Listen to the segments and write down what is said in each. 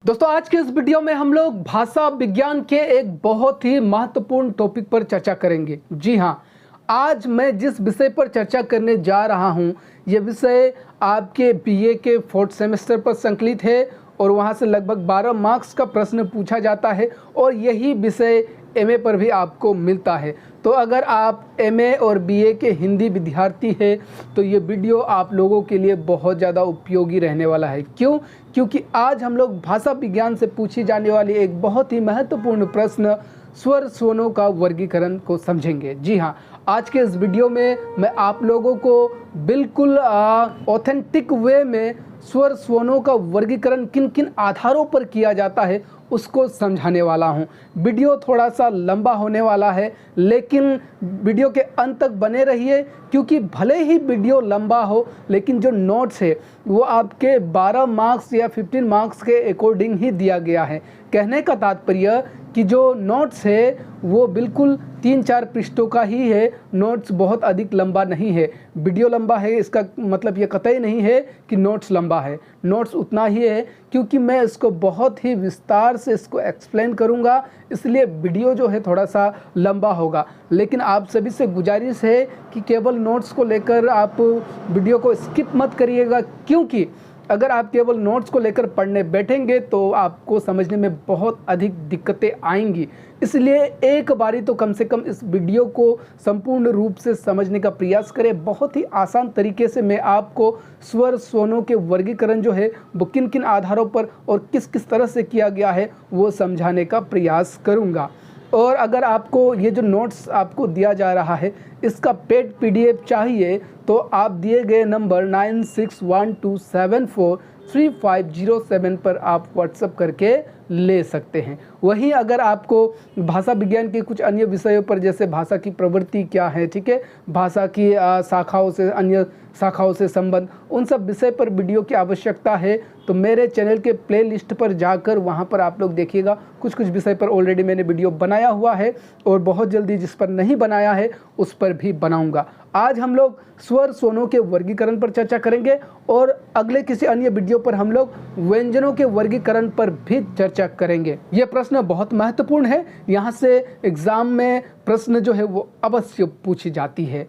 दोस्तों आज के इस वीडियो में हम लोग भाषा विज्ञान के एक बहुत ही महत्वपूर्ण टॉपिक पर चर्चा करेंगे। जी हाँ, आज मैं जिस विषय पर चर्चा करने जा रहा हूँ ये विषय आपके बीए के 4th सेमेस्टर पर संकलित है और वहाँ से लगभग 12 मार्क्स का प्रश्न पूछा जाता है और यही विषय एमए पर भी आपको मिलता है। तो अगर आप एमए और बीए के हिंदी विद्यार्थी हैं तो ये वीडियो आप लोगों के लिए बहुत ज़्यादा उपयोगी रहने वाला है। क्यों? क्योंकि आज हम लोग भाषा विज्ञान से पूछी जाने वाली एक बहुत ही महत्वपूर्ण प्रश्न स्वर स्वनों का वर्गीकरण को समझेंगे। जी हाँ, आज के इस वीडियो में मैं आप लोगों को बिल्कुल ऑथेंटिक वे में स्वर स्वनों का वर्गीकरण किन किन आधारों पर किया जाता है उसको समझाने वाला हूँ। वीडियो थोड़ा सा लंबा होने वाला है लेकिन वीडियो के अंत तक बने रहिए, क्योंकि भले ही वीडियो लंबा हो लेकिन जो नोट्स है वो आपके 12 मार्क्स या 15 मार्क्स के अकॉर्डिंग ही दिया गया है। कहने का तात्पर्य कि जो नोट्स है वो बिल्कुल 3-4 पृष्ठों का ही है, नोट्स बहुत अधिक लंबा नहीं है। वीडियो लंबा है इसका मतलब ये कतई नहीं है कि नोट्स लंबा है, नोट्स उतना ही है क्योंकि मैं इसको बहुत ही विस्तार से इसको एक्सप्लेन करूँगा, इसलिए वीडियो जो है थोड़ा सा लंबा होगा। लेकिन आप सभी से गुजारिश है कि केवल नोट्स को लेकर आप वीडियो को स्किप मत करिएगा, क्योंकि अगर आप केवल नोट्स को लेकर पढ़ने बैठेंगे तो आपको समझने में बहुत अधिक दिक्कतें आएंगी। इसलिए एक बारी तो कम से कम इस वीडियो को संपूर्ण रूप से समझने का प्रयास करें। बहुत ही आसान तरीके से मैं आपको स्वर स्वनों के वर्गीकरण जो है वो किन किन आधारों पर और किस किस तरह से किया गया है वो समझाने का प्रयास करूँगा। और अगर आपको ये जो नोट्स आपको दिया जा रहा है इसका पेड पीडीएफ चाहिए तो आप दिए गए नंबर 9612743507 पर आप व्हाट्सएप करके ले सकते हैं। वहीं अगर आपको भाषा विज्ञान के कुछ अन्य विषयों पर, जैसे भाषा की प्रवृत्ति क्या है, ठीक है, भाषा की शाखाओं से, अन्य शाखाओं से संबंध, उन सब विषय पर वीडियो की आवश्यकता है तो मेरे चैनल के प्लेलिस्ट पर जाकर वहां पर आप लोग देखिएगा। कुछ कुछ विषय पर ऑलरेडी मैंने वीडियो बनाया हुआ है और बहुत जल्दी जिस पर नहीं बनाया है उस पर भी बनाऊंगा। आज हम लोग स्वर स्वनों के वर्गीकरण पर चर्चा करेंगे और अगले किसी अन्य वीडियो पर हम लोग व्यंजनों के वर्गीकरण पर भी चर्चा करेंगे। यह प्रश्न बहुत महत्वपूर्ण है, यहाँ से एग्जाम में प्रश्न जो है वो अवश्य पूछी जाती है।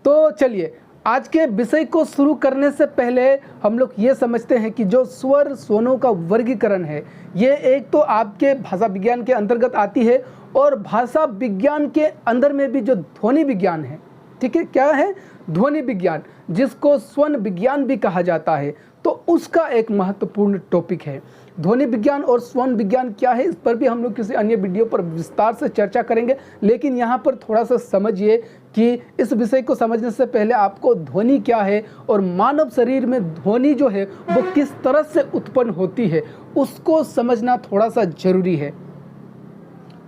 तो चलिए आज के विषय को शुरू करने से पहले हम लोग ये समझते हैं कि जो स्वर स्वनों का वर्गीकरण है ये एक तो आपके भाषा विज्ञान के अंतर्गत आती है और भाषा विज्ञान के अंदर में भी जो ध्वनि विज्ञान है, ठीक है, क्या है, ध्वनि विज्ञान, जिसको स्वन विज्ञान भी कहा जाता है, तो उसका एक महत्वपूर्ण टॉपिक है। ध्वनि विज्ञान और स्वन विज्ञान क्या है इस पर भी हम लोग किसी अन्य वीडियो पर विस्तार से चर्चा करेंगे, लेकिन यहाँ पर थोड़ा सा समझिए कि इस विषय को समझने से पहले आपको ध्वनि क्या है और मानव शरीर में ध्वनि जो है वो किस तरह से उत्पन्न होती है उसको समझना थोड़ा सा जरूरी है।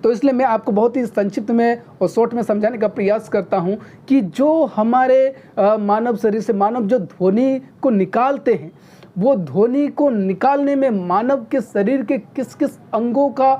तो इसलिए मैं आपको बहुत ही संक्षिप्त में और शॉर्ट में समझाने का प्रयास करता हूं कि जो हमारे मानव शरीर से मानव जो ध्वनि को निकालते हैं वो ध्वनि को निकालने में मानव के शरीर के किस किस अंगों का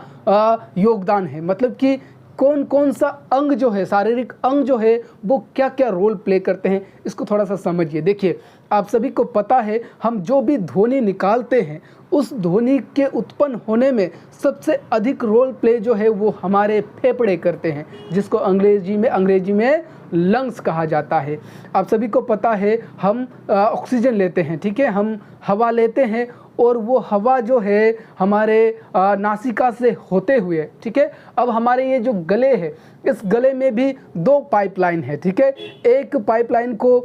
योगदान है, मतलब कि कौन कौन सा अंग जो है, शारीरिक अंग जो है वो क्या क्या रोल प्ले करते हैं, इसको थोड़ा सा समझिए। देखिए आप सभी को पता है हम जो भी ध्वनि निकालते हैं उस ध्वनि के उत्पन्न होने में सबसे अधिक रोल प्ले जो है वो हमारे फेफड़े करते हैं, जिसको अंग्रेजी में लंग्स कहा जाता है। आप सभी को पता है हम ऑक्सीजन लेते हैं, ठीक है, हम हवा लेते हैं और वो हवा जो है हमारे नासिका से होते हुए, ठीक है, अब हमारे ये जो गले है इस गले में भी 2 पाइपलाइन है, ठीक है। एक पाइपलाइन को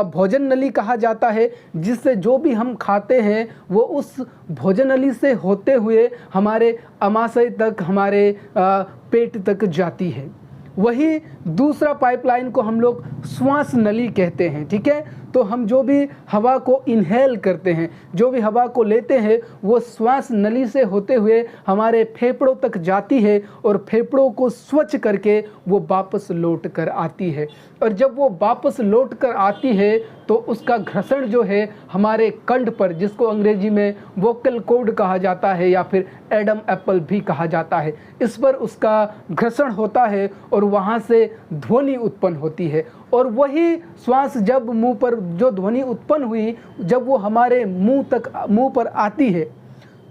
भोजन नली कहा जाता है, जिससे जो भी हम खाते हैं वो उस भोजन नली से होते हुए हमारे अमाशय तक, हमारे पेट तक जाती है। वही दूसरा पाइपलाइन को हम लोग श्वास नली कहते हैं, ठीक है। तो हम जो भी हवा को इनहेल करते हैं, जो भी हवा को लेते हैं वो श्वास नली से होते हुए हमारे फेफड़ों तक जाती है और फेफड़ों को स्वच्छ करके वो वापस लौट कर आती है। और जब वो वापस लौट कर आती है तो उसका घर्षण जो है हमारे कंठ पर, जिसको अंग्रेजी में वोकल कॉर्ड कहा जाता है या फिर एडम एप्पल भी कहा जाता है, इस पर उसका घर्षण होता है और वहाँ से ध्वनि उत्पन्न होती है। और वही श्वास जब मुंह पर जो ध्वनि उत्पन्न हुई, जब वो हमारे मुंह पर आती है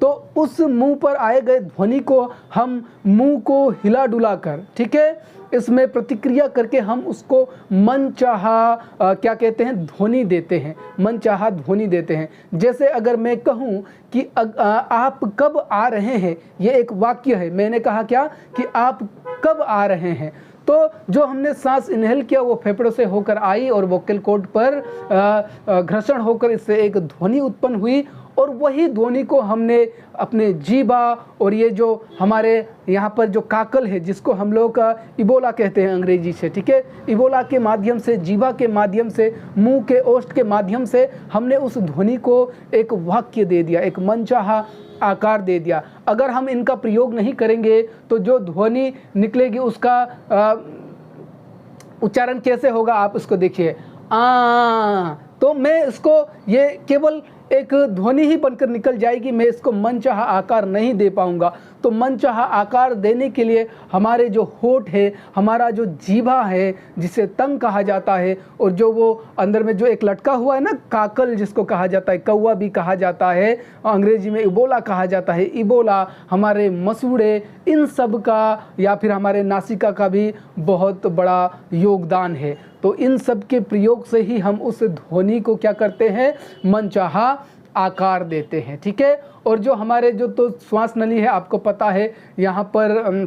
तो उस मुंह पर आए गए ध्वनि को हम मुंह को हिला डुला कर, ठीक है, इसमें प्रतिक्रिया करके हम उसको मनचाहा क्या कहते हैं, ध्वनि देते हैं, मनचाहा ध्वनि देते हैं। जैसे अगर मैं कहूँ कि आप कब आ रहे हैं, ये एक वाक्य है, मैंने कहा क्या कि आप कब आ रहे हैं, तो जो हमने सांस इनहेल किया वो फेफड़ों से होकर आई और वोकल कॉर्ड पर घर्षण होकर इससे एक ध्वनि उत्पन्न हुई, और वही ध्वनि को हमने अपने जीभा और ये जो हमारे यहाँ पर जो काकल है, जिसको हम लोग इबोला कहते हैं अंग्रेजी से, ठीक है, इबोला के माध्यम से, जीभा के माध्यम से, मुंह के ओष्ठ के माध्यम से हमने उस ध्वनि को एक वाक्य दे दिया, एक मनचाहा आकार दे दिया। अगर हम इनका प्रयोग नहीं करेंगे तो जो ध्वनि निकलेगी उसका उच्चारण कैसे होगा, आप इसको देखिए, आ, तो मैं इसको, ये केवल एक ध्वनि ही बनकर निकल जाएगी, मैं इसको मनचाहा आकार नहीं दे पाऊंगा। तो मनचाहा आकार देने के लिए हमारे जो होठ है, हमारा जो जीभा है, जिसे तंग कहा जाता है, और जो वो अंदर में जो एक लटका हुआ है ना, काकल जिसको कहा जाता है, कौवा भी कहा जाता है, अंग्रेजी में इबोला कहा जाता है, इबोला, हमारे मसूड़े, इन सब का, या फिर हमारे नासिका का भी बहुत बड़ा योगदान है। तो इन सब के प्रयोग से ही हम उस ध्वनि को क्या करते हैं, मनचाहा आकार देते हैं, ठीक है। और जो हमारे जो तो श्वास नली है, आपको पता है यहाँ पर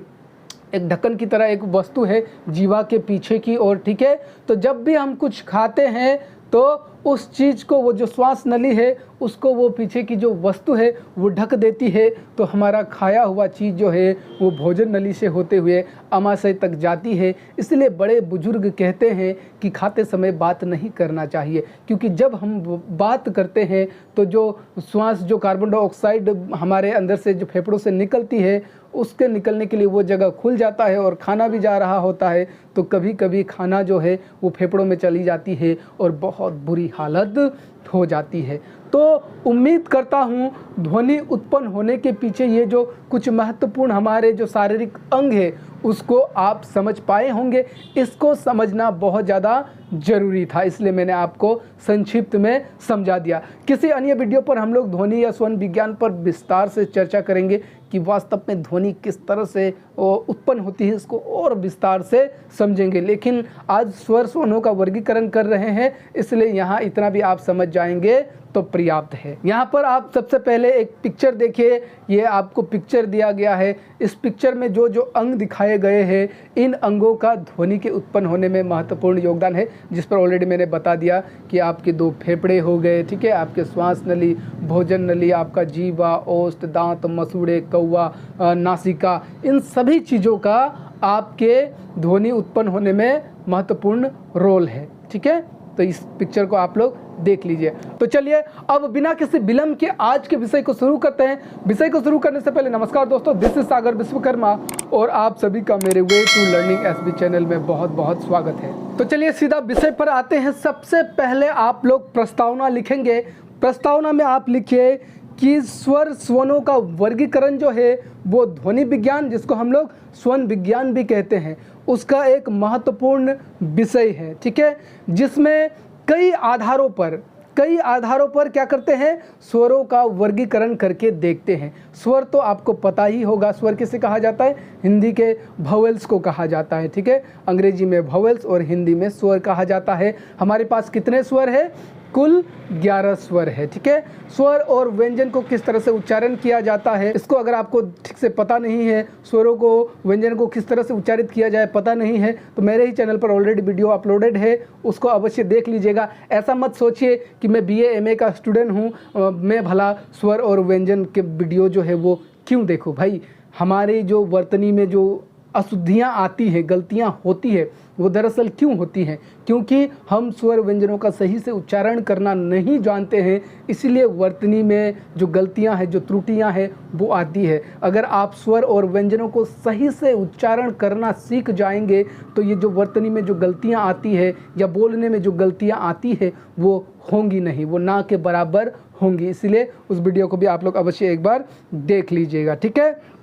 एक ढक्कन की तरह एक वस्तु है जीवा के पीछे की ओर, ठीक है। तो जब भी हम कुछ खाते हैं तो उस चीज़ को, वो जो श्वास नली है उसको वो पीछे की जो वस्तु है वो ढक देती है, तो हमारा खाया हुआ चीज़ जो है वो भोजन नली से होते हुए आमाशय तक जाती है। इसलिए बड़े बुजुर्ग कहते हैं कि खाते समय बात नहीं करना चाहिए, क्योंकि जब हम बात करते हैं तो जो श्वास, जो कार्बन डाइऑक्साइड हमारे अंदर से जो फेफड़ों से निकलती है, उसके निकलने के लिए वो जगह खुल जाता है और खाना भी जा रहा होता है, तो कभी कभी खाना जो है वो फेफड़ों में चली जाती है और बहुत बुरी हालत हो जाती है। तो उम्मीद करता हूँ ध्वनि उत्पन्न होने के पीछे ये जो कुछ महत्वपूर्ण हमारे जो शारीरिक अंग है उसको आप समझ पाए होंगे। इसको समझना बहुत ज़्यादा ज़रूरी था, इसलिए मैंने आपको संक्षिप्त में समझा दिया। किसी अन्य वीडियो पर हम लोग ध्वनि या स्वन विज्ञान पर विस्तार से चर्चा करेंगे कि वास्तव में ध्वनि किस तरह से उत्पन्न होती है, इसको और विस्तार से समझेंगे। लेकिन आज स्वर स्वनों का वर्गीकरण कर रहे हैं, इसलिए यहाँ इतना भी आप समझ जाएंगे तो पर्याप्त है। यहाँ पर आप सबसे पहले एक पिक्चर देखिए, ये आपको पिक्चर दिया गया है। इस पिक्चर में जो जो अंग दिखाए गए हैं, इन अंगों का ध्वनि के उत्पन्न होने में महत्वपूर्ण योगदान है, जिस पर ऑलरेडी मैंने बता दिया कि आपके 2 फेफड़े हो गए, ठीक है, आपके श्वास नली, भोजन नली, आपका जीवा, ओष्ठ, दांत, मसूड़े, कौवा, नासिका, इन सभी चीज़ों का आपके ध्वनि उत्पन्न होने में महत्वपूर्ण रोल है, ठीक है। तो इस पिक्चर को आप लोग देख लीजिए। तो चलिए अब बिना किसी विलंब के आज के विषय को शुरू करते हैं। विषय को शुरू करने से पहले नमस्कार दोस्तों, दिस इज सागर विश्वकर्मा और आप सभी का मेरे way to learning SB channel में बहुत बहुत स्वागत है। तो चलिए सीधा विषय पर आते हैं। सबसे पहले आप लोग प्रस्तावना लिखेंगे। प्रस्तावना में आप लिखिए कि स्वर स्वनों का वर्गीकरण जो है वो ध्वनि विज्ञान, जिसको हम लोग स्वन विज्ञान भी कहते हैं, उसका एक महत्वपूर्ण विषय है, ठीक है, जिसमें कई आधारों पर क्या करते हैं, स्वरों का वर्गीकरण करके देखते हैं। स्वर तो आपको पता ही होगा, स्वर किसे कहा जाता है, हिंदी के वोवेल्स को कहा जाता है, ठीक है, अंग्रेजी में वोवेल्स और हिंदी में स्वर कहा जाता है। हमारे पास कितने स्वर है, कुल 11 स्वर है, ठीक है। स्वर और व्यंजन को किस तरह से उच्चारण किया जाता है, इसको अगर आपको ठीक से पता नहीं है, स्वरों को, व्यंजन को किस तरह से उच्चारित किया जाए पता नहीं है, तो मेरे ही चैनल पर ऑलरेडी वीडियो अपलोडेड है, उसको अवश्य देख लीजिएगा। ऐसा मत सोचिए कि मैं BA MA का स्टूडेंट हूँ, मैं भला स्वर और व्यंजन के वीडियो जो है वो क्यों देखूँ। भाई, हमारे जो वर्तनी में जो अशुद्धियाँ आती हैं, गलतियाँ होती है, वो दरअसल क्यों होती हैं, क्योंकि हम स्वर व्यंजनों का सही से उच्चारण करना नहीं जानते हैं, इसलिए वर्तनी में जो गलतियां हैं, जो त्रुटियां हैं, वो आती है। अगर आप स्वर और व्यंजनों को सही से उच्चारण करना सीख जाएंगे तो ये जो वर्तनी में जो गलतियां आती है या बोलने में जो गलतियां आती है वो होंगी नहीं, वो ना के बराबर होंगी। इसलिए उस वीडियो को भी आप लोग अवश्य एक बार देख लीजिएगा, ठीक है।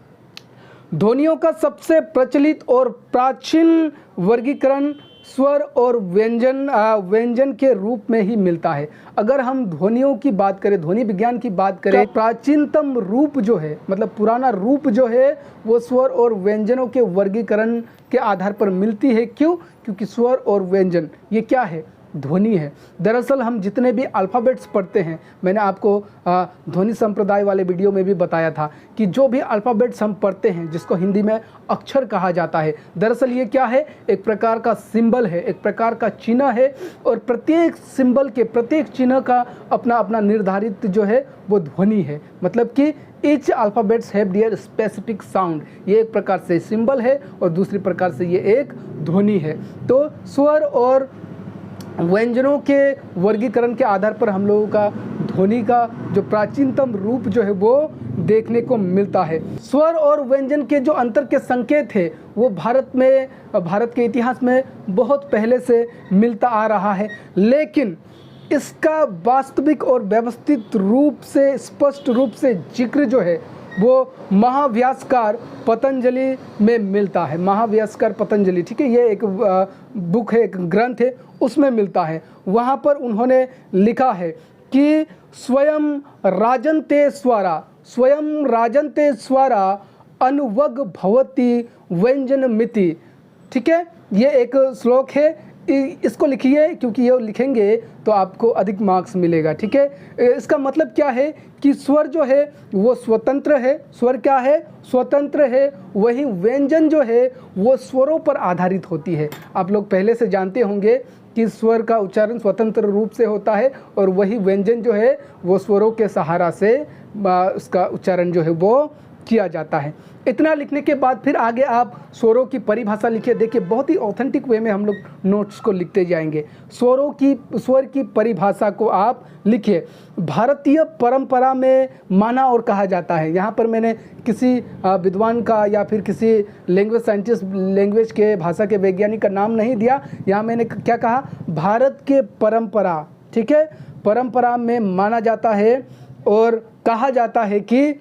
ध्वनियों का सबसे प्रचलित और प्राचीन वर्गीकरण स्वर और व्यंजन के रूप में ही मिलता है। अगर हम ध्वनियों की बात करें, ध्वनि विज्ञान की बात करें, प्राचीनतम रूप जो है, मतलब पुराना रूप जो है, वो स्वर और व्यंजनों के वर्गीकरण के आधार पर मिलती है। क्यों? क्योंकि स्वर और व्यंजन ये क्या है? ध्वनि है। दरअसल हम जितने भी अल्फ़ाबेट्स पढ़ते हैं, मैंने आपको ध्वनि संप्रदाय वाले वीडियो में भी बताया था कि जो भी अल्फ़ाबेट्स हम पढ़ते हैं, जिसको हिंदी में अक्षर कहा जाता है, दरअसल ये क्या है? एक प्रकार का सिंबल है, एक प्रकार का चिन्ह है, और प्रत्येक सिंबल के, प्रत्येक चिन्ह का अपना अपना निर्धारित जो है वो ध्वनि है। मतलब कि each alphabets have their specific sound. ये एक प्रकार से सिंबल है और दूसरी प्रकार से ये एक ध्वनि है। तो स्वर और व्यंजनों के वर्गीकरण के आधार पर हम लोगों का ध्वनि का जो प्राचीनतम रूप जो है वो देखने को मिलता है। स्वर और व्यंजन के जो अंतर के संकेत है वो भारत के इतिहास में बहुत पहले से मिलता आ रहा है, लेकिन इसका वास्तविक और व्यवस्थित रूप से, स्पष्ट रूप से जिक्र जो है वो महाव्यासकार पतंजलि में मिलता है। महाव्यासकार पतंजलि, ठीक है, ये एक बुक है, एक ग्रंथ है, उसमें मिलता है। वहाँ पर उन्होंने लिखा है कि स्वयं राजन्ते स्वरा अनुवग भवति व्यंजन मिति। ठीक है, ये एक श्लोक है, इसको लिखिए, क्योंकि ये लिखेंगे तो आपको अधिक मार्क्स मिलेगा। ठीक है, इसका मतलब क्या है कि स्वर जो है वो स्वतंत्र है। स्वर क्या है? स्वतंत्र है। वही व्यंजन जो है वो स्वरों पर आधारित होती है। आप लोग पहले से जानते होंगे कि स्वर का उच्चारण स्वतंत्र रूप से होता है और वही व्यंजन जो है वो स्वरों के सहारा से उसका उच्चारण जो है वो किया जाता है। इतना लिखने के बाद फिर आगे आप स्वरों की परिभाषा लिखिए। देखिए, बहुत ही ऑथेंटिक वे में हम लोग नोट्स को लिखते जाएंगे। स्वर की परिभाषा को आप लिखिए। भारतीय परंपरा में माना और कहा जाता है। यहाँ पर मैंने किसी विद्वान का या फिर किसी लैंग्वेज साइंटिस्ट, लैंग्वेज के, भाषा के वैज्ञानिक का नाम नहीं दिया। यहाँ मैंने क्या कहा? भारत के परंपरा, ठीक है, परंपरा में माना जाता है और कहा जाता है कि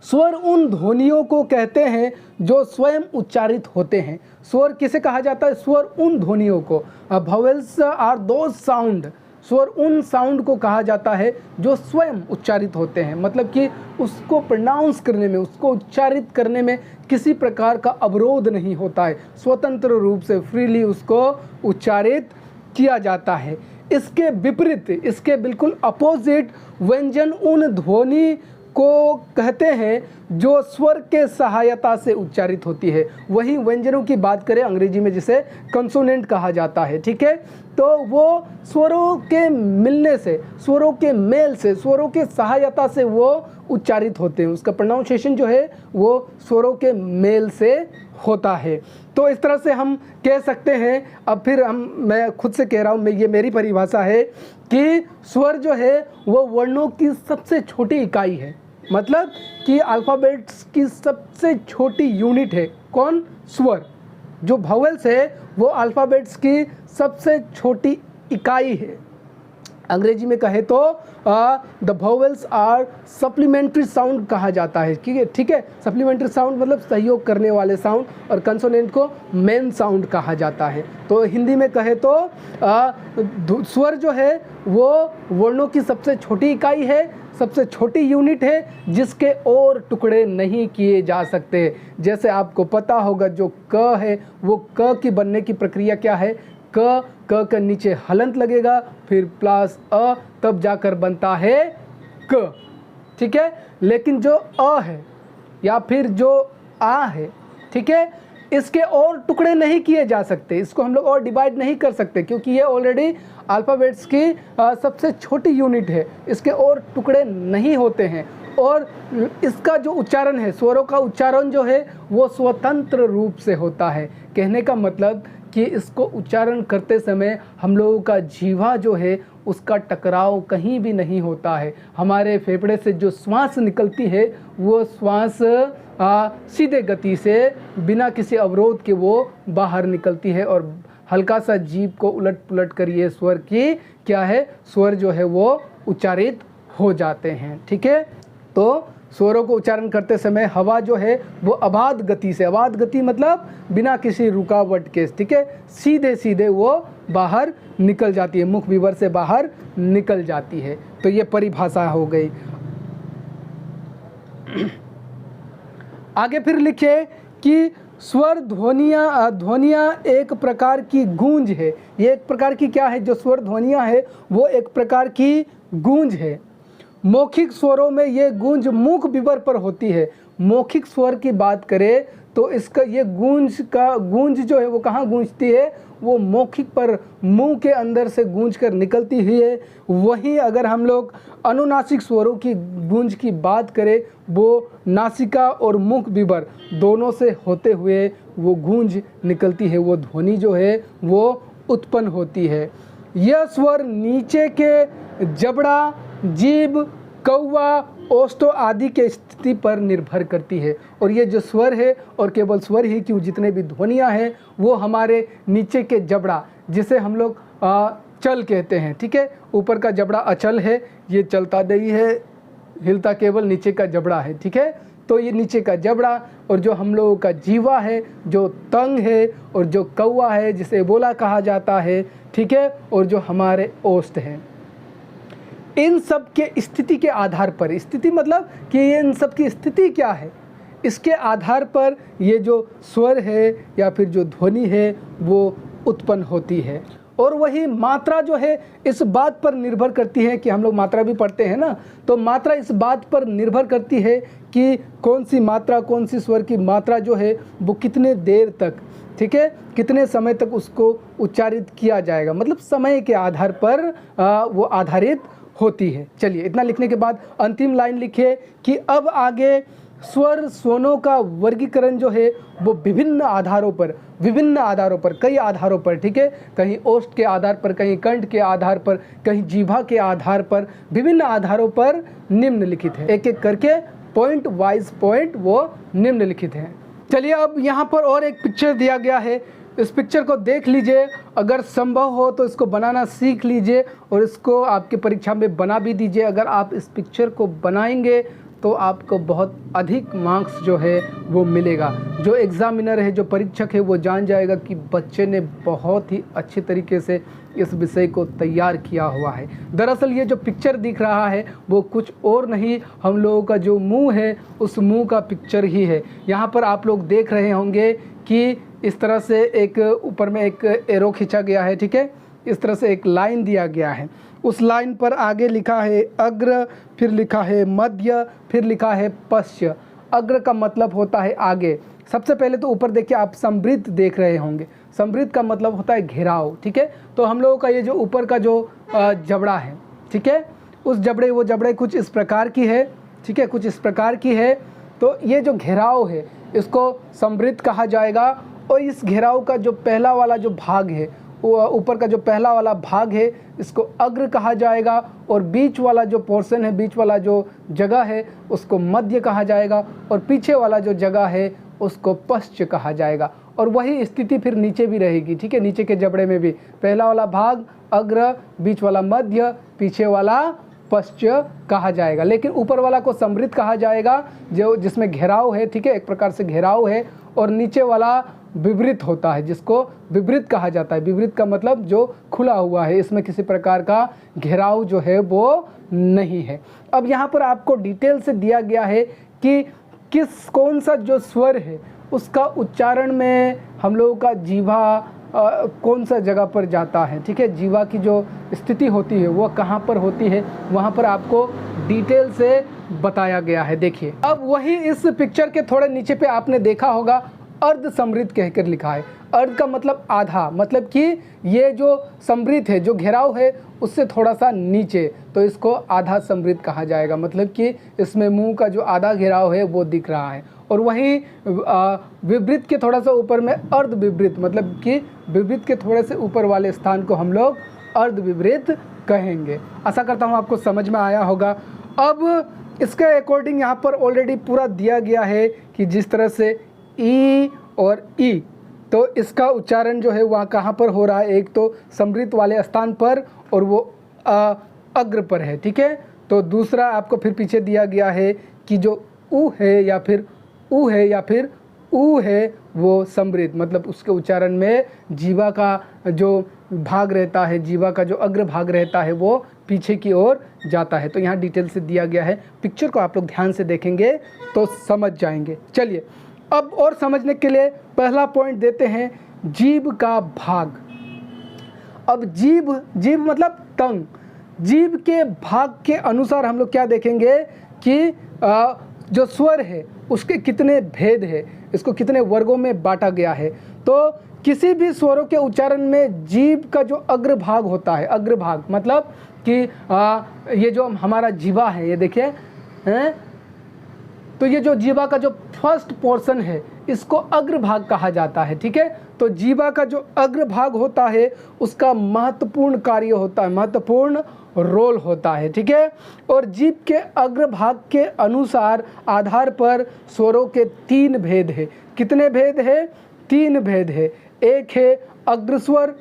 स्वर उन ध्वनियों को कहते हैं जो स्वयं उच्चारित होते हैं। स्वर किसे कहा जाता है? स्वर उन ध्वनियों को। Vowels are those sound. स्वर उन साउंड को कहा जाता है जो स्वयं उच्चारित होते हैं। मतलब कि उसको प्रोनाउंस करने में, उसको उच्चारित करने में किसी प्रकार का अवरोध नहीं होता है। स्वतंत्र रूप से फ्रीली उसको उच्चारित किया जाता है। इसके विपरीत, इसके बिल्कुल अपोजिट, व्यंजन उन ध्वनि को कहते हैं जो स्वर के सहायता से उच्चारित होती है। वही व्यंजनों की बात करें अंग्रेजी में जिसे कंसोनेंट कहा जाता है। ठीक है, तो वो स्वरों के मिलने से, स्वरों के मेल से, स्वरों के सहायता से वो उच्चारित होते हैं। उसका प्रोनाउंसिएशन जो है वो स्वरों के मेल से होता है। तो इस तरह से हम कह सकते हैं। अब फिर मैं खुद से कह रहा हूँ, ये मेरी परिभाषा है कि स्वर जो है वो वर्णों की सबसे छोटी इकाई है। मतलब कि अल्फ़ाबेट्स की सबसे छोटी यूनिट है। कौन? स्वर। जो वोवेल्स है वो अल्फ़ाबेट्स की सबसे छोटी इकाई है। अंग्रेजी में कहे तो the vowels are supplementary sound कहा जाता है। ठीक है, सप्लीमेंट्री साउंड मतलब सहयोग करने वाले साउंड, और कंसोनेंट को मेन साउंड कहा जाता है। तो हिंदी में कहे तो स्वर जो है वो वर्णों की सबसे छोटी इकाई है, सबसे छोटी यूनिट है, जिसके और टुकड़े नहीं किए जा सकते। जैसे आपको पता होगा जो क है वो क की बनने की प्रक्रिया क्या है? क के नीचे हलंत लगेगा, फिर प्लस अ, तब जाकर बनता है क। ठीक है, लेकिन जो अ है या फिर जो आ है, ठीक है, इसके और टुकड़े नहीं किए जा सकते। इसको हम लोग और डिवाइड नहीं कर सकते, क्योंकि ये ऑलरेडी अल्फ़ाबेट्स की सबसे छोटी यूनिट है। इसके और टुकड़े नहीं होते हैं। और इसका जो उच्चारण है, स्वरों का उच्चारण जो है वो स्वतंत्र रूप से होता है। कहने का मतलब कि इसको उच्चारण करते समय हम लोगों का जीवा जो है उसका टकराव कहीं भी नहीं होता है। हमारे फेफड़े से जो श्वास निकलती है वो श्वास सीधे गति से बिना किसी अवरोध के वो बाहर निकलती है, और हल्का सा जीभ को उलट पुलट कर ये स्वर की क्या है, स्वर जो है वो उच्चारित हो जाते हैं। ठीक है, तो स्वरों को उच्चारण करते समय हवा जो है वो अबाध गति से, अबाध गति मतलब बिना किसी रुकावट के, ठीक है, सीधे सीधे वो बाहर निकल जाती है, मुख विवर से बाहर निकल जाती है। तो ये परिभाषा हो गई। आगे फिर लिखे कि स्वर ध्वनियाँ एक प्रकार की गूंज है। ये एक प्रकार की क्या है, जो स्वर ध्वनियाँ है वो एक प्रकार की गूंज है। मौखिक स्वरों में ये गूंज मुख विवर पर होती है। मौखिक स्वर की बात करें तो इसका ये गूंज जो है वो कहाँ गूंजती है, वो मौखिक पर, मुंह के अंदर से गूंज कर निकलती हुई है। वहीं अगर हम लोग अनुनासिक स्वरों की गूंज की बात करें, वो नासिका और मुख विवर दोनों से होते हुए वो गूंज निकलती है, वो ध्वनि जो है वो उत्पन्न होती है। यह स्वर नीचे के जबड़ा, जीभ, कौवा, ओष्ठों आदि के स्थिति पर निर्भर करती है। और ये जो स्वर है, और केवल स्वर ही क्यों, जितने भी ध्वनियाँ हैं वो हमारे नीचे के जबड़ा, जिसे हम लोग चल कहते हैं, ठीक है, ऊपर का जबड़ा अचल है, ये चलता नहीं है, हिलता केवल नीचे का जबड़ा है, ठीक है। तो ये नीचे का जबड़ा और जो हम लोगों का जीवा है, जो तंग है, और जो कौवा है जिसे बोला कहा जाता है, ठीक है, और जो हमारे ओष्ठ हैं, इन सब के स्थिति के आधार पर, स्थिति मतलब कि इन सब की स्थिति क्या है, इसके आधार पर ये जो स्वर है या फिर जो ध्वनि है वो उत्पन्न होती है। और वही मात्रा जो है इस बात पर निर्भर करती है कि हम लोग मात्रा भी पढ़ते हैं ना, तो मात्रा इस बात पर निर्भर करती है कि कौन सी मात्रा, कौन सी स्वर की मात्रा जो है वो कितने देर तक, ठीक है, कितने समय तक उसको उच्चारित किया जाएगा, मतलब समय के आधार पर वो आधारित होती है। चलिए, इतना लिखने के बाद अंतिम लाइन लिखिए कि अब आगे स्वर स्वनों का वर्गीकरण जो है वो विभिन्न आधारों पर, कई आधारों पर, ठीक है, कहीं ओष्ठ के आधार पर, कहीं कंठ के आधार पर, कहीं जीभा के आधार पर, विभिन्न आधारों पर निम्नलिखित है। एक एक करके पॉइंट वाइज पॉइंट वो निम्नलिखित हैं। चलिए, अब यहाँ पर और एक पिक्चर दिया गया है, इस पिक्चर को देख लीजिए, अगर संभव हो तो इसको बनाना सीख लीजिए और इसको आपके परीक्षा में बना भी दीजिए। अगर आप इस पिक्चर को बनाएंगे तो आपको बहुत अधिक मार्क्स जो है वो मिलेगा। जो एग्ज़ामिनर है, जो परीक्षक है, वो जान जाएगा कि बच्चे ने बहुत ही अच्छे तरीके से इस विषय को तैयार किया हुआ है। दरअसल ये जो पिक्चर दिख रहा है वो कुछ और नहीं, हम लोगों का जो मुंह है उस मुंह का पिक्चर ही है। यहाँ पर आप लोग देख रहे होंगे कि इस तरह से एक ऊपर में एक एरो खींचा गया है, ठीक है, इस तरह से एक लाइन दिया गया है। उस लाइन पर आगे लिखा है अग्र, फिर लिखा है मध्य, फिर लिखा है पश्च। अग्र का मतलब होता है आगे। सबसे पहले तो ऊपर देखिए आप समृद्ध देख रहे होंगे, समृद्ध का मतलब होता है घेराव, ठीक है। तो हम लोगों का ये जो ऊपर का जो जबड़ा है, ठीक है, उस जबड़े, वो जबड़े कुछ इस प्रकार की है, ठीक है, कुछ इस प्रकार की है। तो ये जो घेराव है इसको समृद्ध कहा जाएगा। और इस घेराव का जो पहला वाला जो भाग है, ऊपर का जो पहला वाला भाग है, इसको अग्र कहा जाएगा। और बीच वाला जो पोर्शन है, बीच वाला जो जगह है उसको मध्य कहा जाएगा। और पीछे वाला जो जगह है उसको पश्च कहा जाएगा। और वही स्थिति फिर नीचे भी रहेगी, ठीक है, नीचे के जबड़े में भी पहला वाला भाग अग्र, बीच वाला मध्य, पीछे वाला पश्च कहा जाएगा। लेकिन ऊपर वाला को समृद्ध कहा जाएगा, जो जिसमें घेराव है, ठीक है, एक प्रकार से घेराव है। और नीचे वाला विवृत होता है, जिसको विवृत कहा जाता है। विवृत का मतलब जो खुला हुआ है, इसमें किसी प्रकार का घेराव जो है वो नहीं है। अब यहाँ पर आपको डिटेल से दिया गया है कि कौन सा जो स्वर है उसका उच्चारण में हम लोगों का जीवा कौन सा जगह पर जाता है, ठीक है, जीवा की जो स्थिति होती है वो कहाँ पर होती है, वहाँ पर आपको डिटेल से बताया गया है। देखिए, अब वही इस पिक्चर के थोड़े नीचे पे आपने देखा होगा अर्ध समृद्ध कहकर लिखा है। अर्ध का मतलब आधा, मतलब कि ये जो समृद्ध है, जो घेराव है, उससे थोड़ा सा नीचे, तो इसको आधा समृद्ध कहा जाएगा। मतलब कि इसमें मुंह का जो आधा घेराव है वो दिख रहा है। और वहीं विवृत के थोड़ा सा ऊपर में अर्ध विवृत, मतलब कि विवृत के थोड़े से ऊपर वाले स्थान को हम लोग अर्ध विवृत कहेंगे। आशा करता हूँ आपको समझ में आया होगा। अब इसके अकॉर्डिंग यहाँ पर ऑलरेडी पूरा दिया गया है कि जिस तरह से ई और ई, तो इसका उच्चारण जो है वहाँ कहाँ पर हो रहा है, एक तो समृद्ध वाले स्थान पर और वो अग्र पर है, ठीक है। तो दूसरा आपको फिर पीछे दिया गया है कि जो ऊ है या फिर ऊ है या फिर ऊ है वो समृद्ध, मतलब उसके उच्चारण में जीवा का जो भाग रहता है, जीवा का जो अग्र भाग रहता है वो पीछे की ओर जाता है। तो यहाँ डिटेल से दिया गया है, पिक्चर को आप लोग ध्यान से देखेंगे तो समझ जाएंगे। चलिए अब और समझने के लिए पहला पॉइंट देते हैं, जीभ का भाग। अब जीभ मतलब टंग, जीभ के भाग के अनुसार हम लोग क्या देखेंगे कि जो स्वर है उसके कितने भेद है, इसको कितने वर्गों में बांटा गया है। तो किसी भी स्वरों के उच्चारण में जीभ का जो अग्रभाग होता है, अग्रभाग मतलब कि ये जो हमारा जीवा है, ये देखिए हैं, तो ये जो जीवा का जो फर्स्ट पोर्शन है इसको अग्रभाग कहा जाता है। ठीक है, तो जीवा का जो अग्रभाग होता है उसका महत्वपूर्ण कार्य होता है, महत्वपूर्ण रोल होता है। ठीक है, और जीभ के अग्रभाग के अनुसार आधार पर स्वरों के 3 भेद है। कितने भेद है? 3 भेद है। एक है अग्रस्वर,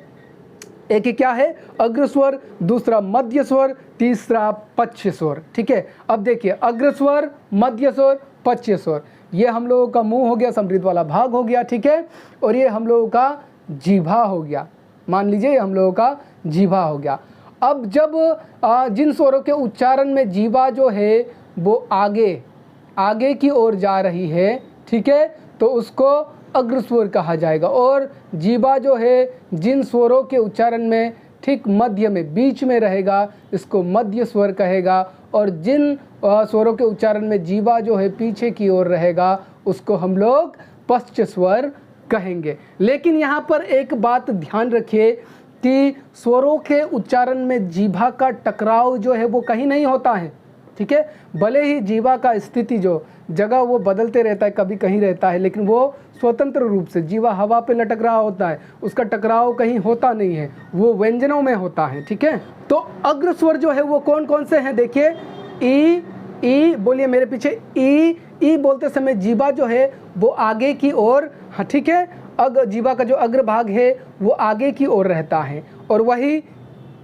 एक क्या है? अग्रस्वर, दूसरा मध्य स्वर, तीसरा पश्च स्वर। ठीक है, अब देखिए अग्रस्वर, मध्य स्वर, पश्च स्वर, ये हम लोगों का मुंह हो गया, समृद्ध वाला भाग हो गया। ठीक है, और ये हम लोगों का जीभा हो गया, मान लीजिए ये हम लोगों का जीभा हो गया। अब जब जिन स्वरों के उच्चारण में जीभा जो है वो आगे की ओर जा रही है, ठीक है, तो उसको अग्रस्वर कहा जाएगा। और जीभा जो है जिन स्वरों के उच्चारण में ठीक मध्य में, बीच में रहेगा, इसको मध्य स्वर कहेगा। और जिन स्वरों के उच्चारण में जीभा जो है पीछे की ओर रहेगा उसको हम लोग पश्च स्वर कहेंगे। लेकिन यहाँ पर एक बात ध्यान रखिए कि स्वरों के उच्चारण में जीभा का टकराव जो है वो कहीं नहीं होता है। ठीक है, भले ही जीभा का स्थिति जो जगह वो बदलते रहता है, कभी कहीं रहता है, लेकिन वो स्वतंत्र रूप से जीभा हवा पे लटक रहा होता है, उसका टकराव कहीं होता नहीं है, वो व्यंजनों में होता है। ठीक है, तो अग्र स्वर जो है वो कौन कौन से हैं? देखिए ई, बोलिए मेरे पीछे, ई बोलते समय जीभा जो है वो आगे की ओर, हाँ ठीक है, जीभा का जो अग्र भाग है वो आगे की ओर रहता है। और वही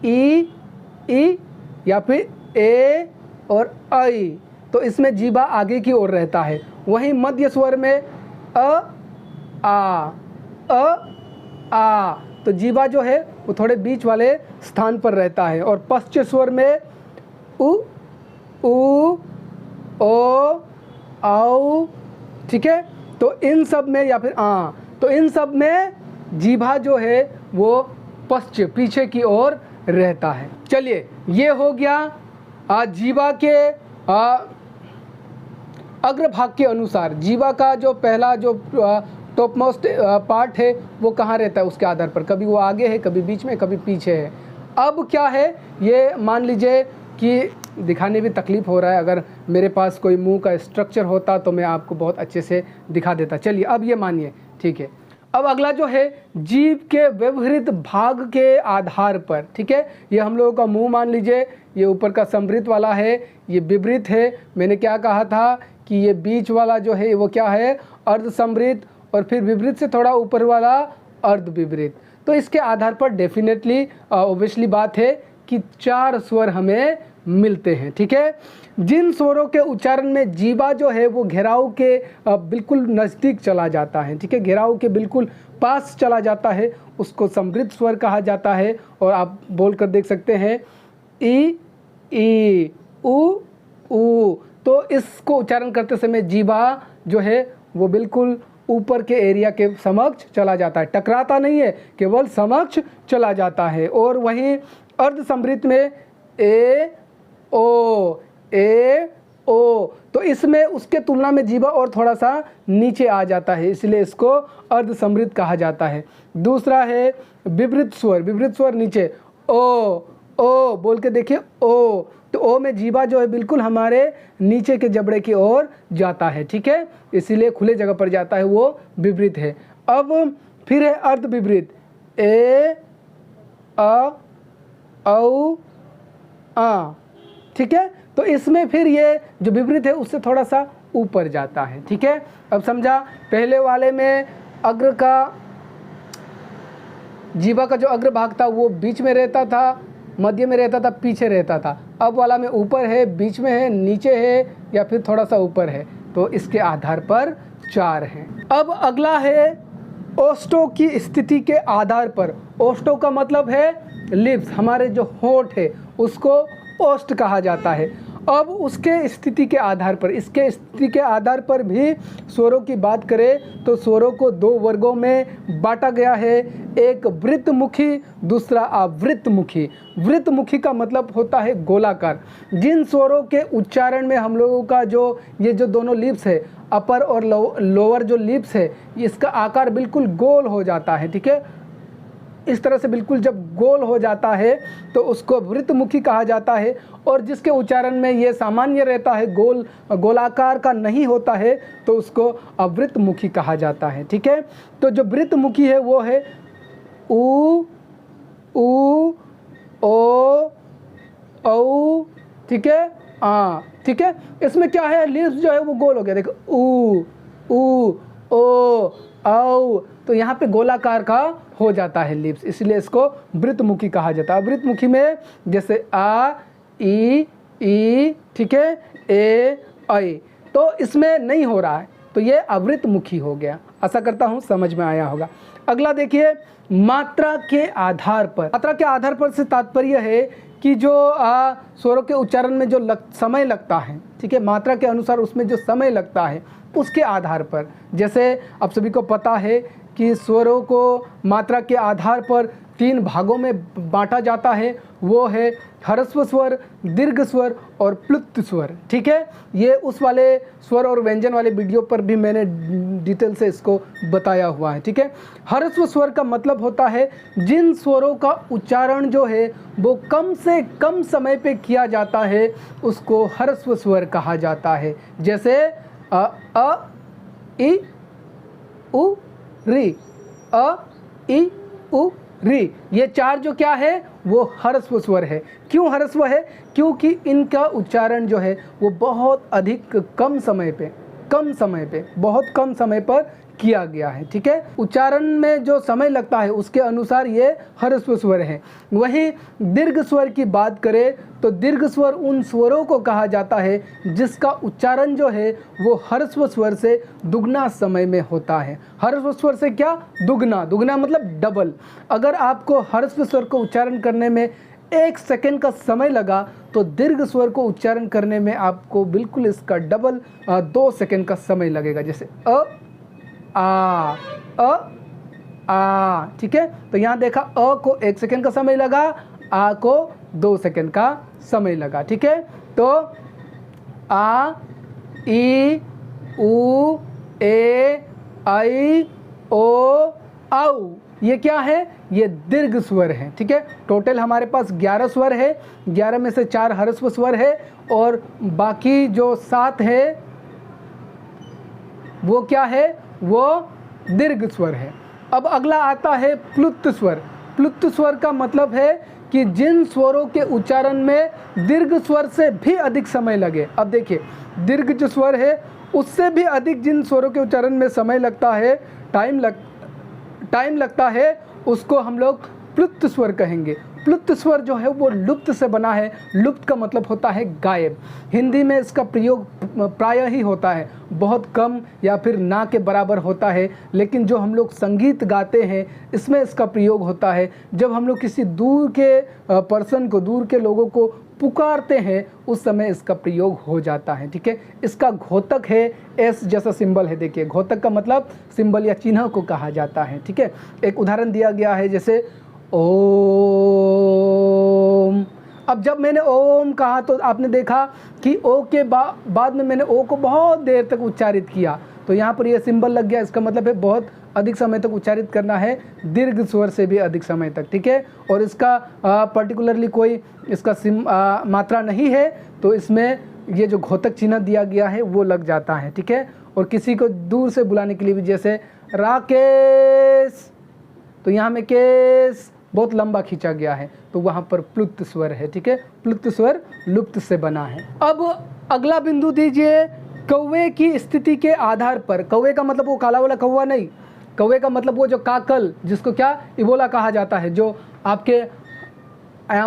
ई या फिर ए और आई, तो इसमें जीभा आगे की ओर रहता है। वहीं मध्य स्वर में आ, तो जीभा जो है वो थोड़े बीच वाले स्थान पर रहता है। और पश्च स्वर में उ, ओ, औ, ठीक है, तो इन सब में, या फिर तो इन सब में जीभा जो है वो पश्च, पीछे की ओर रहता है। चलिए ये हो गया जीभा के अग्रभाग के अनुसार। जीभा का जो पहला जो टॉप मोस्ट पार्ट है वो कहाँ रहता है उसके आधार पर, कभी वो आगे है, कभी बीच में, कभी पीछे है। अब क्या है, ये मान लीजिए कि दिखाने में तकलीफ़ हो रहा है, अगर मेरे पास कोई मुंह का स्ट्रक्चर होता तो मैं आपको बहुत अच्छे से दिखा देता। चलिए अब ये मानिए, ठीक है। अब अगला जो है जीभ के व्यवहृत भाग के आधार पर, ठीक है, ये हम लोगों का मुंह मान लीजिए, ये ऊपर का समृद्ध वाला है, ये विवृत है। मैंने क्या कहा था कि ये बीच वाला जो है वो क्या है, अर्ध समृद्ध, और फिर विवृत से थोड़ा ऊपर वाला अर्ध विवृत। तो इसके आधार पर डेफिनेटली ऑब्वियसली बात है कि 4 स्वर हमें मिलते हैं। ठीक है, जिन स्वरों के उच्चारण में जीभा जो है वो घेराव के बिल्कुल नज़दीक चला जाता है, ठीक है, घेराव के बिल्कुल पास चला जाता है, उसको समृद्ध स्वर कहा जाता है। और आप बोल कर देख सकते हैं ई, ऊ, तो इसको उच्चारण करते समय जीभा जो है वो बिल्कुल ऊपर के एरिया के समक्ष चला जाता है, टकराता नहीं है, केवल समक्ष चला जाता है। और वहीं अर्ध समृद्ध में ए ओ, तो इसमें उसके तुलना में जीभा और थोड़ा सा नीचे आ जाता है, इसलिए इसको अर्ध समृद्ध कहा जाता है। दूसरा है विवृत स्वर नीचे, ओ बोल के देखिए, ओ, तो ओ में जीभा जो है बिल्कुल हमारे नीचे के जबड़े की ओर जाता है, ठीक है, इसीलिए खुले जगह पर जाता है, वो विवृत है। अब फिर है अर्ध विवृत, ए, औ, आ, ठीक है, तो इसमें फिर ये जो विवृत है उससे थोड़ा सा ऊपर जाता है। ठीक है, अब समझा, पहले वाले में अग्र का जीभा का जो अग्र भाग था वो बीच में रहता था, मध्य में रहता था, पीछे रहता था। अब वाला में ऊपर है, बीच में है, नीचे है, या फिर थोड़ा सा ऊपर है। तो इसके आधार पर 4 हैं। अब अगला है ओस्टो की स्थिति के आधार पर। ओस्टो का मतलब है लिप्स, हमारे जो होंठ है उसको ओस्ट कहा जाता है। अब उसके स्थिति के आधार पर, इसके स्थिति के आधार पर भी स्वरों की बात करें तो स्वरों को 2 वर्गों में बांटा गया है, एक वृत्तमुखी, दूसरा अवृत्तमुखी। वृत्तमुखी का मतलब होता है गोलाकार। जिन स्वरों के उच्चारण में हम लोगों का ये जो दोनों लिप्स है, अपर और लोअर जो लिप्स है, इसका आकार बिल्कुल गोल हो जाता है, ठीक है। इस तरह से बिल्कुल जब गोल हो जाता है तो उसको वृत्तमुखी कहा जाता है। और जिसके उच्चारण में ये सामान्य रहता है, गोलाकार का नहीं होता है, तो उसको अवृत्तमुखी कहा जाता है, ठीक है। तो जो वृत्तमुखी है वो है ऊ, ऊ, ओ, औ, ठीक है, आ, ठीक है। इसमें क्या है, लिप्स जो है वो गोल हो गया, देखो ऊ, ऊ, ओ, औ, तो यहाँ पे गोलाकार का हो जाता है लिप्स, इसलिए इसको वृत्तमुखी कहा जाता है। वृत्तमुखी में जैसे आ, ई, ठीक है, ए, ऐ, तो इसमें नहीं हो रहा है, तो ये अवृत्तमुखी हो गया। आशा करता हूँ समझ में आया होगा। अगला देखिए, मात्रा के आधार पर। मात्रा के आधार पर से तात्पर्य है कि जो स्वरों के उच्चारण में जो समय लगता है, ठीक है, मात्रा के अनुसार उसमें जो समय लगता है उसके आधार पर। जैसे आप सभी को पता है कि स्वरों को मात्रा के आधार पर 3 भागों में बांटा जाता है, वो है ह्रस्व स्वर, दीर्घ स्वर और प्लुत स्वर, ठीक है। ये उस वाले स्वर और व्यंजन वाले वीडियो पर भी मैंने डिटेल से इसको बताया हुआ है, ठीक है। ह्रस्व स्वर का मतलब होता है जिन स्वरों का उच्चारण जो है वो कम से कम समय पे किया जाता है, उसको ह्रस्व स्वर कहा जाता है। जैसे अ, इ, उ, री, अ, इ, उ, री, ये 4 जो क्या है वो ह्रस्व स्वर है। क्यों ह्रस्व है? क्योंकि इनका उच्चारण जो है वो बहुत अधिक कम समय पे बहुत कम समय पर किया गया है, ठीक है। उच्चारण में जो समय लगता है उसके अनुसार ये ह्रस्व स्वर है। वहीं दीर्घ स्वर की बात करें तो दीर्घ स्वर उन स्वरों को कहा जाता है जिसका उच्चारण जो है वो ह्रस्व स्वर से दुगना समय में होता है। ह्रस्व स्वर से क्या? दुगना मतलब डबल। अगर आपको ह्रस्व स्वर को उच्चारण करने में 1 सेकंड का समय लगा तो दीर्घ स्वर को उच्चारण करने में आपको बिल्कुल इसका डबल 2 सेकंड का समय लगेगा। जैसे आ, ठीक है। तो यहाँ देखा, अ को 1 सेकंड का समय लगा, आ को 2 सेकंड का समय लगा, ठीक है। तो आ, ई, उ, ए, ऐ, ओ, औ, ये क्या है? ये दीर्घ स्वर है, ठीक है। टोटल हमारे पास 11 स्वर है, 11 में से 4 ह्रस्व स्वर है और बाकी जो 7 है वो क्या है? वो दीर्घ स्वर है। अब अगला आता है प्लुत स्वर। प्लुत स्वर का मतलब है कि जिन स्वरों के उच्चारण में दीर्घ स्वर से भी अधिक समय लगे। अब देखिए, दीर्घ जो स्वर है उससे भी अधिक जिन स्वरों के उच्चारण में समय लगता है, टाइम लगता है, उसको हम लोग प्लुत स्वर कहेंगे। प्लुत स्वर जो है वो लुप्त से बना है। लुप्त का मतलब होता है गायब। हिंदी में इसका प्रयोग प्रायः ही होता है, बहुत कम या फिर ना के बराबर होता है। लेकिन जो हम लोग संगीत गाते हैं इसमें इसका प्रयोग होता है। जब हम लोग किसी दूर के पर्सन को, दूर के लोगों को पुकारते हैं उस समय इसका प्रयोग हो जाता है, ठीक है। इसका घोतक है, एस जैसा सिंबल है। देखिए, घोतक का मतलब सिंबल या चिन्ह को कहा जाता है, ठीक है। एक उदाहरण दिया गया है, जैसे ओम। अब जब मैंने ओम कहा तो आपने देखा कि ओ के बाद में मैंने ओ को बहुत देर तक उच्चारित किया, तो यहाँ पर ये सिंबल लग गया। इसका मतलब है बहुत अधिक समय तक उच्चारित करना है, दीर्घ स्वर से भी अधिक समय तक, ठीक है। और इसका पर्टिकुलरली कोई इसका मात्रा नहीं है, तो इसमें ये जो घोतक चिन्ह दिया गया है वो लग जाता है, ठीक है। और किसी को दूर से बुलाने के लिए भी, जैसे राकेश, तो यहाँ में केस बहुत लंबा खींचा गया है, तो वहाँ पर प्लुत स्वर है, ठीक है। प्लुत स्वर लुप्त से बना है। अब अगला बिंदु दीजिए, कौवे की स्थिति के आधार पर। कौवे का मतलब वो काला वाला कौवा नहीं, कौवे का मतलब वो जो काकल, जिसको क्या इबोला कहा जाता है, जो आपके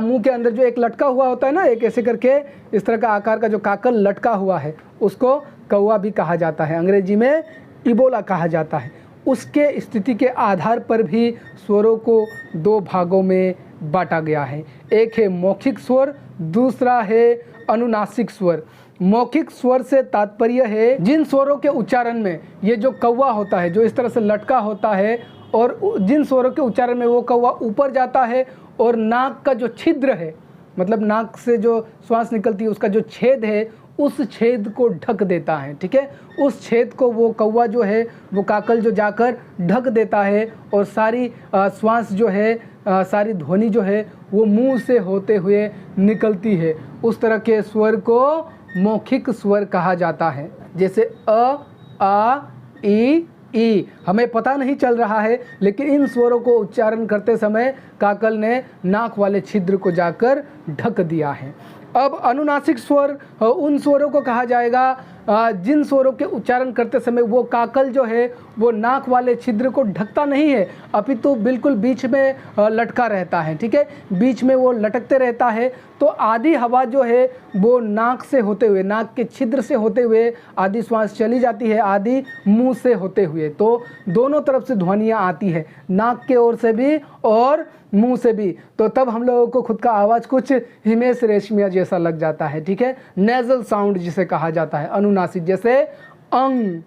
मुंह के अंदर जो एक लटका हुआ होता है ना, एक ऐसे करके इस तरह का आकार का जो काकल लटका हुआ है, उसको कौवा भी कहा जाता है, अंग्रेजी में इबोला कहा जाता है। उसके स्थिति के आधार पर भी स्वरों को दो भागों में बांटा गया है। एक है मौखिक स्वर, दूसरा है अनुनासिक स्वर। मौखिक स्वर से तात्पर्य है जिन स्वरों के उच्चारण में ये जो कौवा होता है, जो इस तरह से लटका होता है, और जिन स्वरों के उच्चारण में वो कौवा ऊपर जाता है और नाक का जो छिद्र है, मतलब नाक से जो श्वास निकलती है उसका जो छेद है, उस छेद को ढक देता है। ठीक है, उस छेद को वो कौवा जो है, वो काकल जो जाकर ढक देता है और सारी श्वास जो है, सारी ध्वनि जो है वो मुंह से होते हुए निकलती है। उस तरह के स्वर को मौखिक स्वर कहा जाता है। जैसे अ, आ, ई। हमें पता नहीं चल रहा है, लेकिन इन स्वरों को उच्चारण करते समय काकल ने नाक वाले छिद्र को जाकर ढक दिया है। अब अनुनासिक स्वर उन स्वरों को कहा जाएगा जिन स्वरों के उच्चारण करते समय वो काकल जो है वो नाक वाले छिद्र को ढकता नहीं है, अपितु बिल्कुल बीच में लटका रहता है। ठीक है, बीच में वो लटकते रहता है। तो आधी हवा जो है वो नाक से होते हुए, नाक के छिद्र से होते हुए आधी श्वास चली जाती है, आधी मुंह से होते हुए। तो दोनों तरफ से ध्वनियाँ आती है, नाक के ओर से भी और मुंह से भी। तो तब हम लोगों को खुद का आवाज़ कुछ हिमेश रेशमिया जैसा लग जाता है। ठीक है, नेजल साउंड जिसे कहा जाता है, अनुनासिक, जैसे अंग,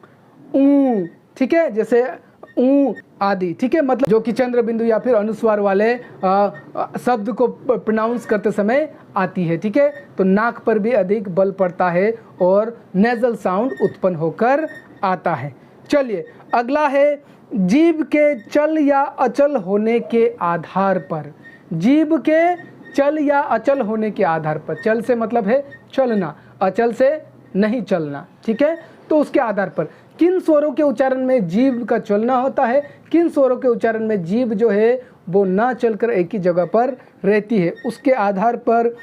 ऊ, ठीक है, जैसे ऊ आदि। ठीक है, मतलब जो कि चंद्र बिंदु या फिर अनुस्वार वाले शब्द को प्रोनाउंस करते समय आती है। ठीक है, तो नाक पर भी अधिक बल पड़ता है और नेजल साउंड उत्पन्न होकर आता है। चलिए अगला है जीभ के चल या अचल होने के आधार पर। जीभ के चल या अचल होने के आधार पर, चल से मतलब है चलना, अचल से नहीं चलना। ठीक है, तो उसके आधार पर किन स्वरों के उच्चारण में जीभ का चलना होता है, किन स्वरों के उच्चारण में जीभ जो है वो ना चलकर एक ही जगह पर रहती है, उसके आधार पर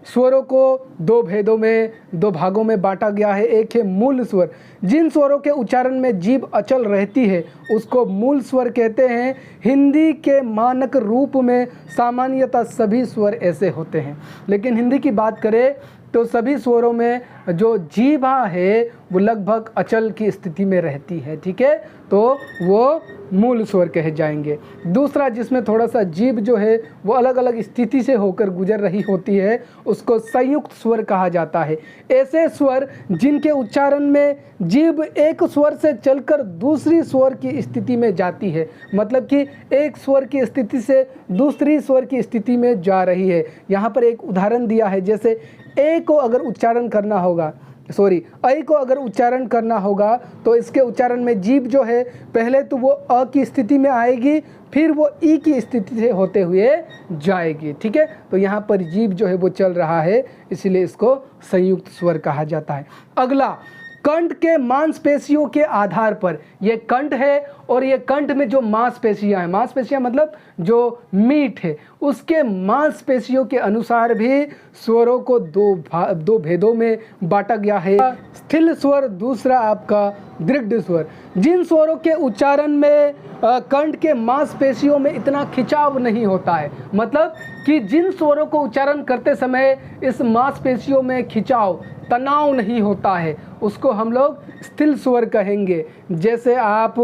स्वरों को दो भेदों में, दो भागों में बांटा गया है। एक है मूल स्वर, जिन स्वरों के उच्चारण में जीभ अचल रहती है उसको मूल स्वर कहते हैं। हिंदी के मानक रूप में सामान्यतः सभी स्वर ऐसे होते हैं, लेकिन हिंदी की बात करें तो सभी स्वरों में जो जीभा है वो लगभग अचल की स्थिति में रहती है। ठीक है, तो वो मूल स्वर कहे जाएंगे। दूसरा जिसमें थोड़ा सा जीभ जो है वो अलग अलग स्थिति से होकर गुजर रही होती है उसको संयुक्त स्वर कहा जाता है। ऐसे स्वर जिनके उच्चारण में जीभ एक स्वर से चलकर दूसरी स्वर की स्थिति में जाती है, मतलब कि एक स्वर की स्थिति से दूसरी स्वर की स्थिति में जा रही है। यहाँ पर एक उदाहरण दिया है, जैसे ए को अगर उच्चारण करना होगा, ऐ को अगर उच्चारण करना होगा तो इसके उच्चारण में जीभ जो है पहले तो वो अ की स्थिति में आएगी, फिर वो ई की स्थिति से होते हुए जाएगी। ठीक है, तो यहाँ पर जीभ जो है वो चल रहा है, इसीलिए इसको संयुक्त स्वर कहा जाता है। अगला, कंठ के मांसपेशियों के आधार पर, ये कंठ है और ये कंठ में जो मांसपेशियां हैं, मांसपेशियां मतलब जो मीट है, उसके मांसपेशियों के अनुसार भी स्वरों को दो भेदों में बांटा गया है। स्थिल स्वर, दूसरा आपका दृढ़ स्वर। जिन स्वरों के उच्चारण में कंठ के मांसपेशियों में इतना खिंचाव नहीं होता है, मतलब कि जिन स्वरों को उच्चारण करते समय इस मांसपेशियों में खिंचाव, तनाव नहीं होता है, उसको हम लोग स्थिल स्वर कहेंगे। जैसे आप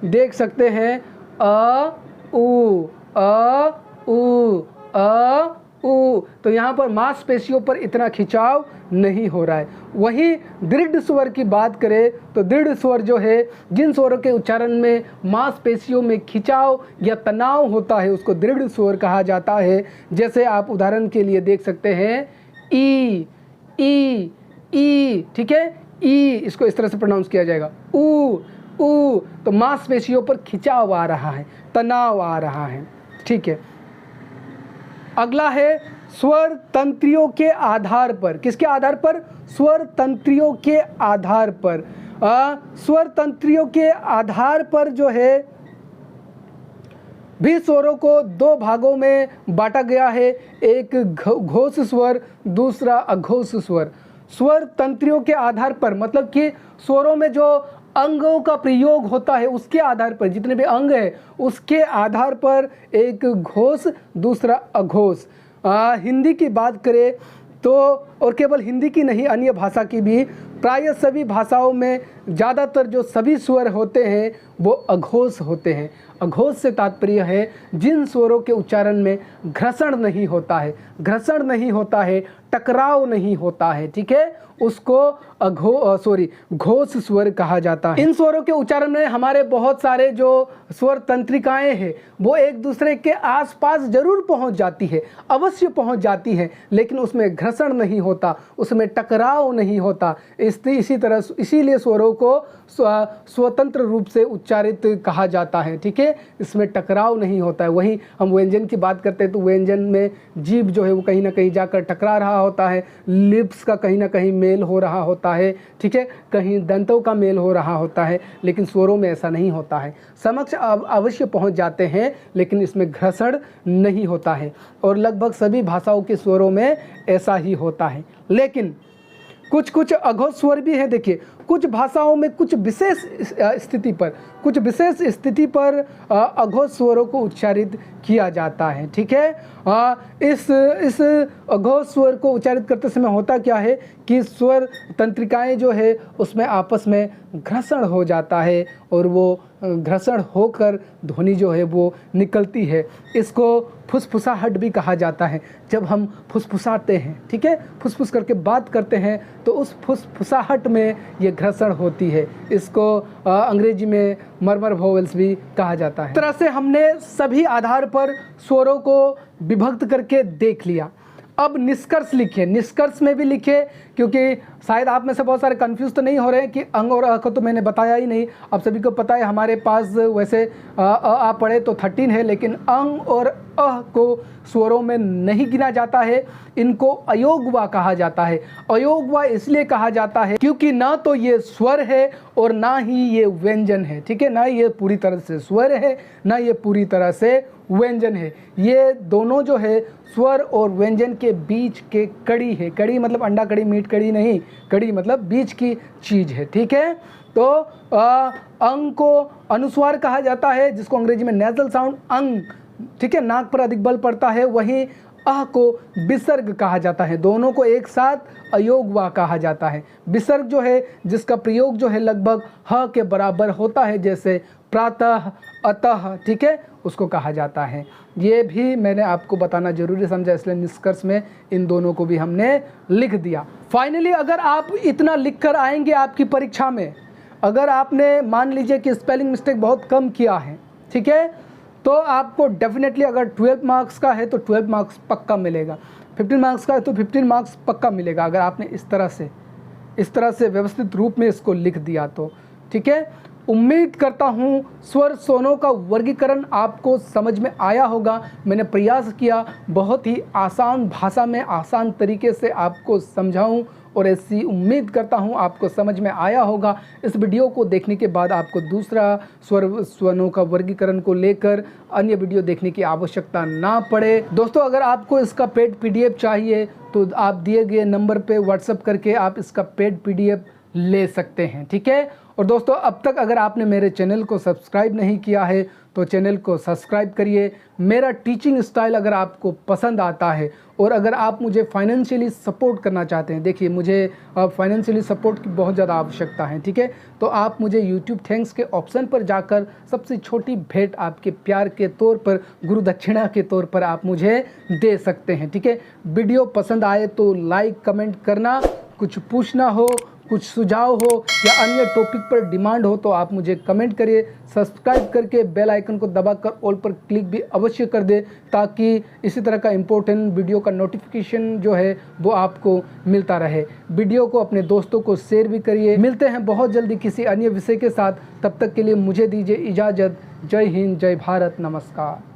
देख सकते हैं अ उ, अ उ, अ उ, तो यहाँ पर मांसपेशियों पर इतना खिंचाव नहीं हो रहा है। वहीं दृढ़ स्वर की बात करें तो दृढ़ स्वर जो है, जिन स्वरों के उच्चारण में मांसपेशियों में खिंचाव या तनाव होता है उसको दृढ़ स्वर कहा जाता है। जैसे आप उदाहरण के लिए देख सकते हैं ई, ई, ई। ठीक है, ई, इसको इस तरह से प्रोनाउंस किया जाएगा ऊ, ऊ, तो मांसपेशियों पर खिंचाव आ रहा है, तनाव आ रहा है। ठीक है, अगला है स्वर तंत्रियों के आधार पर। किसके आधार पर? स्वर तंत्रियों के आधार पर। स्वर तंत्रियों के आधार पर जो है भी स्वरों को दो भागों में बांटा गया है, एक घोष स्वर, दूसरा अघोष स्वर। स्वर तंत्रियों के आधार पर मतलब कि स्वरों में जो अंगों का प्रयोग होता है उसके आधार पर, जितने भी अंग है उसके आधार पर एक घोष, दूसरा अघोष। हिंदी की बात करें तो, और केवल हिंदी की नहीं अन्य भाषा की भी, प्राय सभी भाषाओं में ज़्यादातर जो सभी स्वर होते हैं वो अघोष होते हैं। अघोष से तात्पर्य है जिन स्वरों के उच्चारण में घर्षण नहीं होता है, घर्षण नहीं होता है, टकराव नहीं होता है, ठीक है, उसको घोष स्वर कहा जाता है। इन स्वरों के उच्चारण में हमारे बहुत सारे जो स्वर तंत्रिकाएं हैं वो एक दूसरे के आसपास जरूर पहुंच जाती है, अवश्य पहुंच जाती है, लेकिन उसमें घर्षण नहीं होता, उसमें टकराव नहीं होता। इसी तरह इसीलिए स्वरों को स्वतंत्र रूप से उच्चारित कहा जाता है, ठीक है, इसमें टकराव नहीं होता है। वहीं हम व्यंजन की बात करते हैं तो व्यंजन में जीभ जो है वो कहीं ना कहीं जाकर टकरा रहा होता है, लिप्स का कहीं ना कहीं मेल हो रहा होता है, ठीक है, कहीं दंतों का मेल हो रहा होता है, लेकिन स्वरों में ऐसा नहीं होता है। समक्ष अवश्य पहुंच जाते हैं लेकिन इसमें घर्षण नहीं होता है और लगभग सभी भाषाओं के स्वरों में ऐसा ही होता है। लेकिन कुछ अघोष स्वर भी है। देखिए, कुछ भाषाओं में कुछ विशेष स्थिति पर अघोष स्वरों को उच्चारित किया जाता है, ठीक है। इस अघोष स्वर को उच्चारित करते समय होता क्या है कि स्वर तंत्रिकाएं जो है उसमें आपस में घर्षण हो जाता है और वो घर्षण होकर ध्वनि जो है वो निकलती है। इसको फुसफुसाहट भी कहा जाता है। जब हम फुसफुसाते हैं, ठीक है, फुसफुस करके बात करते हैं तो उस फुसफुसाहट में ये घर्षण होती है। इसको अंग्रेजी में मर्मर वोवेल्स भी कहा जाता है। इस तरह से हमने सभी आधार पर स्वरों को विभक्त करके देख लिया। अब निष्कर्ष लिखिए, निष्कर्ष में भी लिखिए, क्योंकि शायद आप में से बहुत सारे कंफ्यूज तो नहीं हो रहे हैं कि अंग और अ को तो मैंने बताया ही नहीं। आप सभी को पता है हमारे पास वैसे आ पढ़े तो 13 है, लेकिन अंग और अ को स्वरों में नहीं गिना जाता है, इनको अयोगवा कहा जाता है। अयोगवा इसलिए कहा जाता है क्योंकि ना तो ये स्वर है और ना ही ये व्यंजन है, ठीक है, ना ये पूरी तरह से स्वर है ना ये पूरी तरह से व्यंजन है। ये दोनों जो है स्वर और व्यंजन के बीच के कड़ी है। कड़ी मतलब अंडा कड़ी, मीट कड़ी नहीं, कड़ी मतलब बीच की चीज़ है, ठीक है। तो अंग को अनुस्वार कहा जाता है, जिसको अंग्रेजी में नेजल साउंड अंग, ठीक है, नाक पर अधिक बल पड़ता है। वहीं अह को विसर्ग कहा जाता है। दोनों को एक साथ अयोगवा कहा जाता है। विसर्ग जो है जिसका प्रयोग जो है लगभग ह के बराबर होता है, जैसे प्रातः, अतः, ठीक है, उसको कहा जाता है। ये भी मैंने आपको बताना जरूरी समझा, इसलिए निष्कर्ष में इन दोनों को भी हमने लिख दिया। फाइनली अगर आप इतना लिख कर आएंगे आपकी परीक्षा में, अगर आपने मान लीजिए कि स्पेलिंग मिस्टेक बहुत कम किया है, ठीक है, तो आपको डेफिनेटली अगर 12 मार्क्स का है तो 12 मार्क्स पक्का मिलेगा, 15 मार्क्स का है तो 15 मार्क्स पक्का मिलेगा, अगर आपने इस तरह से व्यवस्थित रूप में इसको लिख दिया तो, ठीक है। उम्मीद करता हूँ स्वर स्वरों का वर्गीकरण आपको समझ में आया होगा। मैंने प्रयास किया बहुत ही आसान भाषा में आसान तरीके से आपको समझाऊं और ऐसी उम्मीद करता हूं आपको समझ में आया होगा। इस वीडियो को देखने के बाद आपको दूसरा स्वरों का वर्गीकरण को लेकर अन्य वीडियो देखने की आवश्यकता ना पड़े। दोस्तों, अगर आपको इसका पेड PDF चाहिए तो आप दिए गए नंबर पे व्हाट्सएप करके आप इसका पेड PDF ले सकते हैं, ठीक है। और दोस्तों, अब तक अगर आपने मेरे चैनल को सब्सक्राइब नहीं किया है तो चैनल को सब्सक्राइब करिए। मेरा टीचिंग स्टाइल अगर आपको पसंद आता है और अगर आप मुझे फाइनेंशियली सपोर्ट करना चाहते हैं, देखिए मुझे फाइनेंशियली सपोर्ट की बहुत ज़्यादा आवश्यकता है, ठीक है, तो आप मुझे YouTube थैंक्स के ऑप्शन पर जाकर सबसे छोटी भेंट आपके प्यार के तौर पर, गुरु दक्षिणा के तौर पर आप मुझे दे सकते हैं, ठीक है। वीडियो पसंद आए तो लाइक कमेंट करना, कुछ पूछना हो, कुछ सुझाव हो या अन्य टॉपिक पर डिमांड हो तो आप मुझे कमेंट करिए। सब्सक्राइब करके बेल आइकन को दबाकर ऑल पर क्लिक भी अवश्य कर दे, ताकि इसी तरह का इम्पोर्टेंट वीडियो का नोटिफिकेशन जो है वो आपको मिलता रहे। वीडियो को अपने दोस्तों को शेयर भी करिए। मिलते हैं बहुत जल्दी किसी अन्य विषय के साथ, तब तक के लिए मुझे दीजिए इजाज़त। जय हिंद, जय भारत, नमस्कार।